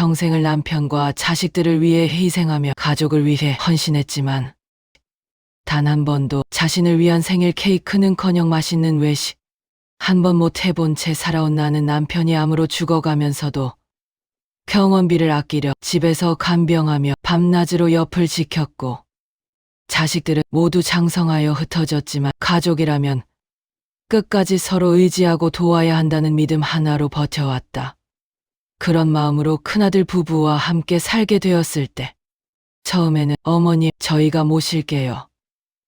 평생을 남편과 자식들을 위해 희생하며 가족을 위해 헌신했지만 단 한 번도 자신을 위한 생일 케이크는커녕 맛있는 외식 한 번 못 해본 채 살아온 나는 남편이 암으로 죽어가면서도 병원비를 아끼려 집에서 간병하며 밤낮으로 옆을 지켰고 자식들은 모두 장성하여 흩어졌지만 가족이라면 끝까지 서로 의지하고 도와야 한다는 믿음 하나로 버텨왔다. 그런 마음으로 큰아들 부부와 함께 살게 되었을 때 처음에는 어머니 저희가 모실게요.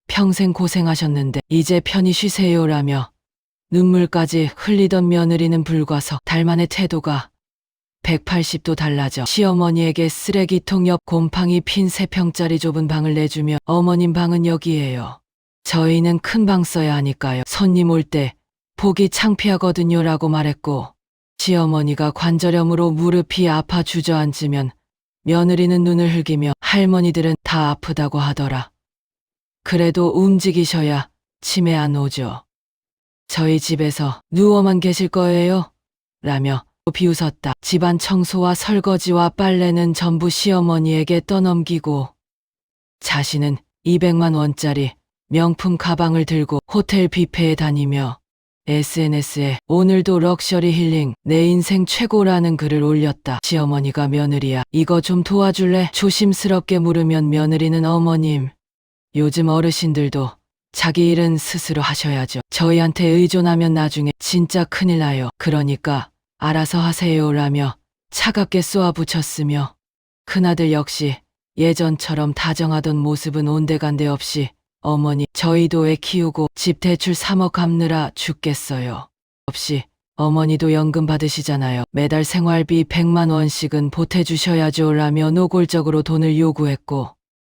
평생 고생하셨는데 이제 편히 쉬세요라며 눈물까지 흘리던 며느리는 불과서 달 만에 태도가 180도 달라져 시어머니에게 쓰레기통 옆 곰팡이 핀 3평짜리 좁은 방을 내주며 어머님 방은 여기예요. 저희는 큰 방 써야 하니까요. 손님 올 때 보기 창피하거든요 라고 말했고 시어머니가 관절염으로 무릎이 아파 주저앉으면 며느리는 눈을 흘기며 할머니들은 다 아프다고 하더라. 그래도 움직이셔야 치매 안 오죠. 저희 집에서 누워만 계실 거예요? 라며 비웃었다. 집안 청소와 설거지와 빨래는 전부 시어머니에게 떠넘기고 자신은 200만 원짜리 명품 가방을 들고 호텔 뷔페에 다니며 SNS에 오늘도 럭셔리 힐링 내 인생 최고라는 글을 올렸다. 시어머니가 며느리야 이거 좀 도와줄래? 조심스럽게 물으면 며느리는 어머님 요즘 어르신들도 자기 일은 스스로 하셔야죠. 저희한테 의존하면 나중에 진짜 큰일 나요. 그러니까 알아서 하세요라며 차갑게 쏘아붙였으며 큰아들 역시 예전처럼 다정하던 모습은 온데간데 없이 어머니 저희도 애 키우고 집 대출 3억 갚느라 죽겠어요. 없이 어머니도 연금 받으시잖아요. 매달 생활비 100만 원씩은 보태주셔야죠 라며 노골적으로 돈을 요구했고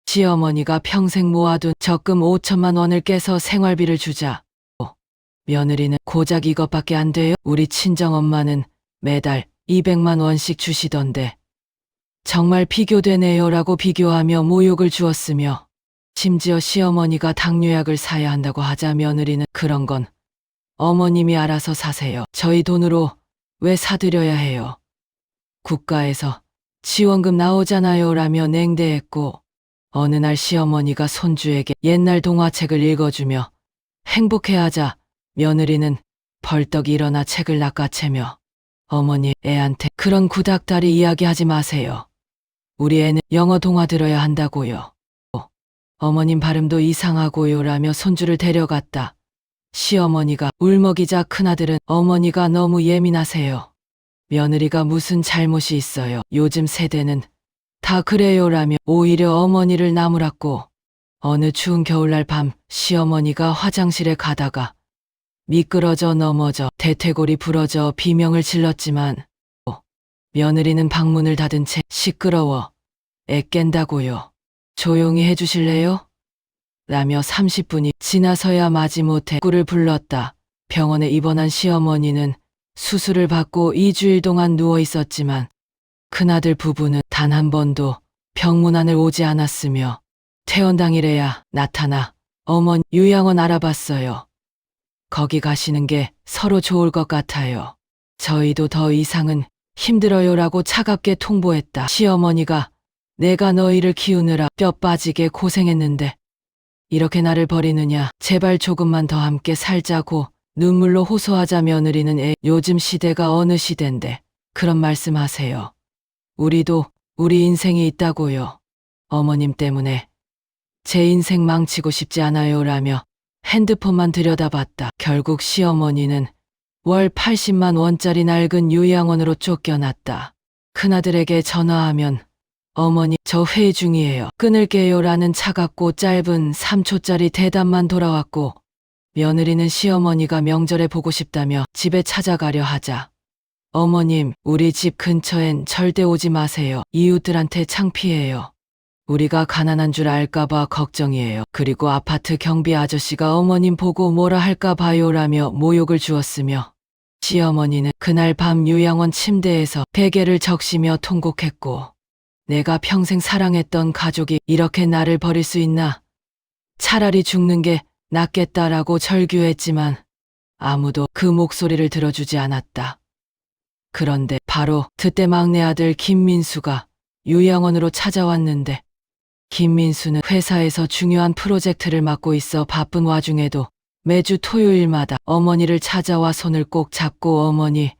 시어머니가 평생 모아둔 적금 5천만 원을 깨서 생활비를 주자 며느리는 고작 이것밖에 안 돼요? 우리 친정엄마는 매달 200만 원씩 주시던데 정말 비교되네요 라고 비교하며 모욕을 주었으며 심지어 시어머니가 당뇨약을 사야 한다고 하자 며느리는 그런 건 어머님이 알아서 사세요. 저희 돈으로 왜 사드려야 해요. 국가에서 지원금 나오잖아요 라며 냉대했고 어느 날 시어머니가 손주에게 옛날 동화책을 읽어주며 행복해하자 며느리는 벌떡 일어나 책을 낚아채며 어머니 애한테 그런 구닥다리 이야기하지 마세요. 우리 애는 영어 동화 들어야 한다고요. 어머님 발음도 이상하고요 라며 손주를 데려갔다. 시어머니가 울먹이자 큰아들은 어머니가 너무 예민하세요. 며느리가 무슨 잘못이 있어요. 요즘 세대는 다 그래요 라며 오히려 어머니를 나무랐고 어느 추운 겨울날 밤 시어머니가 화장실에 가다가 미끄러져 넘어져 대퇴골이 부러져 비명을 질렀지만 며느리는 방문을 닫은 채 시끄러워 애 깬다고요. 조용히 해주실래요? 라며 30분이 지나서야 마지못해 꿀을 불렀다. 병원에 입원한 시어머니는 수술을 받고 2주일 동안 누워 있었지만 큰아들 부부는 단 한 번도 병문안을 오지 않았으며 퇴원 당일에야 나타나 어머니 요양원 알아봤어요. 거기 가시는 게 서로 좋을 것 같아요. 저희도 더 이상은 힘들어요라고 차갑게 통보했다. 시어머니가 내가 너희를 키우느라 뼈 빠지게 고생했는데 이렇게 나를 버리느냐. 제발 조금만 더 함께 살자고 눈물로 호소하자 며느리는 요즘 시대가 어느 시대인데 그런 말씀하세요. 우리도 우리 인생이 있다고요. 어머님 때문에 제 인생 망치고 싶지 않아요 라며 핸드폰만 들여다봤다. 결국 시어머니는 월 80만 원짜리 낡은 요양원으로 쫓겨났다. 큰아들에게 전화하면 어머니 저 회의 중이에요. 끊을게요 라는 차갑고 짧은 3초짜리 대답만 돌아왔고 며느리는 시어머니가 명절에 보고 싶다며 집에 찾아가려 하자 어머님 우리 집 근처엔 절대 오지 마세요. 이웃들한테 창피해요. 우리가 가난한 줄 알까봐 걱정이에요. 그리고 아파트 경비 아저씨가 어머님 보고 뭐라 할까 봐요 라며 모욕을 주었으며 시어머니는 그날 밤 요양원 침대에서 베개를 적시며 통곡했고 내가 평생 사랑했던 가족이 이렇게 나를 버릴 수 있나? 차라리 죽는 게 낫겠다라고 절규했지만 아무도 그 목소리를 들어주지 않았다. 그런데 바로 그때 막내 아들 김민수가 요양원으로 찾아왔는데 김민수는 회사에서 중요한 프로젝트를 맡고 있어 바쁜 와중에도 매주 토요일마다 어머니를 찾아와 손을 꼭 잡고 어머니,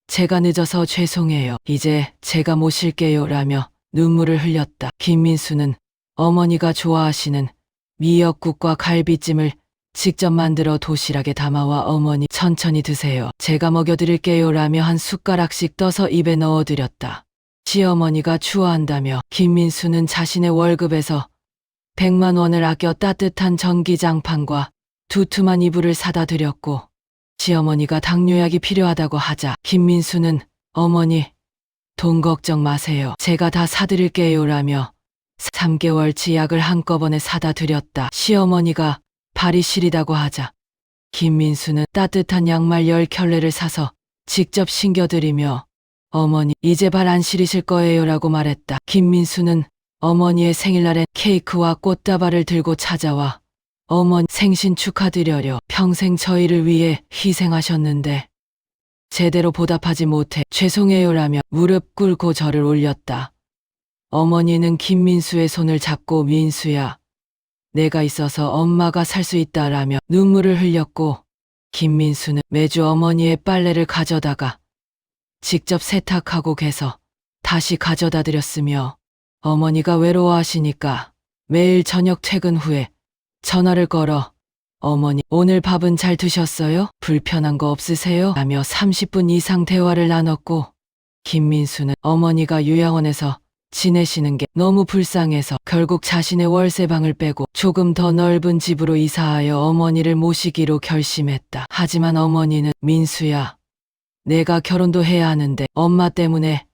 제가 늦어서 죄송해요. 이제 제가 모실게요 라며 눈물을 흘렸다. 김민수는 어머니가 좋아하시는 미역국과 갈비찜을 직접 만들어 도시락에 담아와 어머니 천천히 드세요. 제가 먹여드릴게요 라며 한 숟가락씩 떠서 입에 넣어드렸다. 시어머니가 추워한다며 김민수는 자신의 월급에서 100만 원을 아껴 따뜻한 전기장판과 두툼한 이불을 사다 드렸고 시어머니가 당뇨약이 필요하다고 하자 김민수는 어머니 돈 걱정 마세요. 제가 다 사드릴게요 라며 3개월치 약을 한꺼번에 사다 드렸다. 시어머니가 발이 시리다고 하자 김민수는 따뜻한 양말 10켤레를 사서 직접 신겨드리며 어머니 이제 발 안 시리실 거예요 라고 말했다. 김민수는 어머니의 생일날엔 케이크와 꽃다발을 들고 찾아와 어머니 생신 축하드려요. 평생 저희를 위해 희생하셨는데 제대로 보답하지 못해 죄송해요 라며 무릎 꿇고 절을 올렸다. 어머니는 김민수의 손을 잡고 민수야, 내가 있어서 엄마가 살 수 있다라며 눈물을 흘렸고 김민수는 매주 어머니의 빨래를 가져다가 직접 세탁하고 개서 다시 가져다 드렸으며 어머니가 외로워하시니까 매일 저녁 퇴근 후에 전화를 걸어 어머니 오늘 밥은 잘 드셨어요? 불편한 거 없으세요? 라며 30분 이상 대화를 나눴고 김민수는 어머니가 요양원에서 지내시는 게 너무 불쌍해서 결국 자신의 월세방을 빼고 조금 더 넓은 집으로 이사하여 어머니를 모시기로 결심했다. 하지만 어머니는 민수야, 내가 결혼도 해야 하는데 엄마 때문에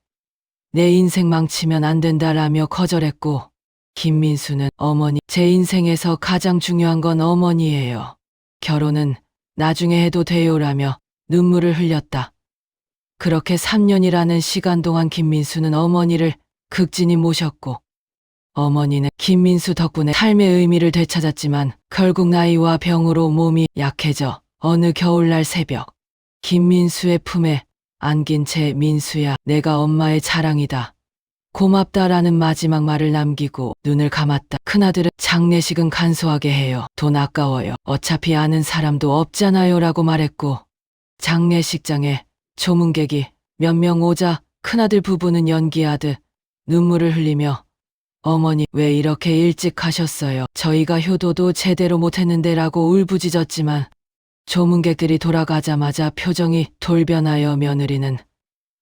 내 인생 망치면 안 된다라며 거절했고 김민수는 어머니, 제 인생에서 가장 중요한 건 어머니예요. 결혼은 나중에 해도 돼요라며 눈물을 흘렸다. 그렇게 3년이라는 시간 동안 김민수는 어머니를 극진히 모셨고 어머니는 김민수 덕분에 삶의 의미를 되찾았지만 결국 나이와 병으로 몸이 약해져 어느 겨울날 새벽 김민수의 품에 안긴 채 민수야, 내가 엄마의 자랑이다, 고맙다라는 마지막 말을 남기고 눈을 감았다. 큰아들은 장례식은 간소하게 해요. 돈 아까워요. 어차피 아는 사람도 없잖아요 라고 말했고 장례식장에 조문객이 몇 명 오자 큰아들 부부는 연기하듯 눈물을 흘리며 어머니 왜 이렇게 일찍 가셨어요? 저희가 효도도 제대로 못했는데 라고 울부짖었지만 조문객들이 돌아가자마자 표정이 돌변하여 며느리는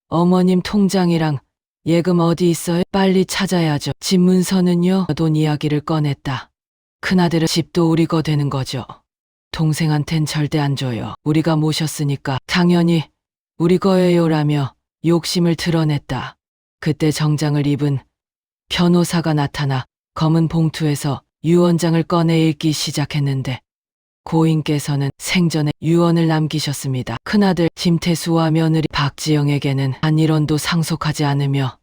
어머님 통장이랑 예금 어디 있어요? 빨리 찾아야죠. 집 문서는요? 돈 이야기를 꺼냈다. 큰아들은 집도 우리 거 되는 거죠. 동생한텐 절대 안 줘요. 우리가 모셨으니까 당연히 우리 거예요 라며 욕심을 드러냈다. 그때 정장을 입은 변호사가 나타나 검은 봉투에서 유언장을 꺼내 읽기 시작했는데 고인께서는 생전에 유언을 남기셨습니다. 큰아들 김태수와 며느리 박지영에게는 한 1원도 상속하지 않으며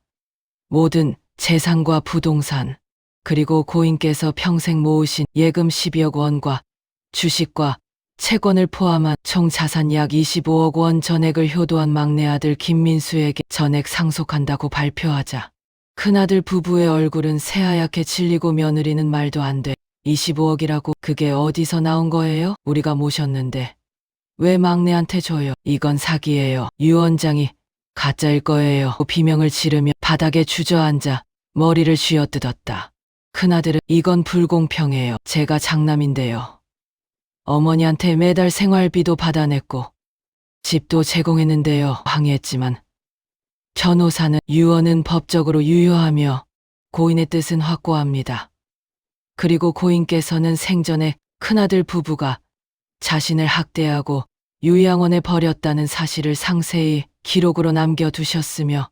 모든 재산과 부동산 그리고 고인께서 평생 모으신 예금 12억 원과 주식과 채권을 포함한 총 자산 약 25억 원 전액을 효도한 막내 아들 김민수에게 전액 상속한다고 발표하자 큰아들 부부의 얼굴은 새하얗게 질리고 며느리는 말도 안 돼. 25억이라고 그게 어디서 나온 거예요? 우리가 모셨는데 왜 막내한테 줘요? 이건 사기예요. 유언장이 가짜일 거예요. 비명을 지르며 바닥에 주저앉아 머리를 쥐어뜯었다. 큰아들은 이건 불공평해요. 제가 장남인데요. 어머니한테 매달 생활비도 받아냈고 집도 제공했는데요. 항의했지만 변호사는 유언은 법적으로 유효하며 고인의 뜻은 확고합니다. 그리고 고인께서는 생전에 큰아들 부부가 자신을 학대하고 요양원에 버렸다는 사실을 상세히 기록으로 남겨두셨으며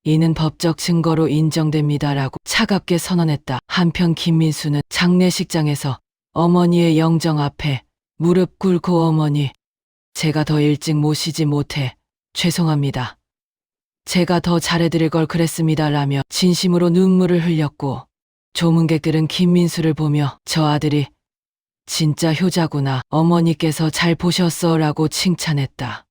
이는 법적 증거로 인정됩니다라고 차갑게 선언했다. 한편 김민수는 장례식장에서 어머니의 영정 앞에 무릎 꿇고 어머니, 제가 더 일찍 모시지 못해 죄송합니다. 제가 더 잘해드릴 걸 그랬습니다라며 진심으로 눈물을 흘렸고 조문객들은 김민수를 보며 저 아들이 진짜 효자구나, 어머니께서 잘 보셨어라고 칭찬했다.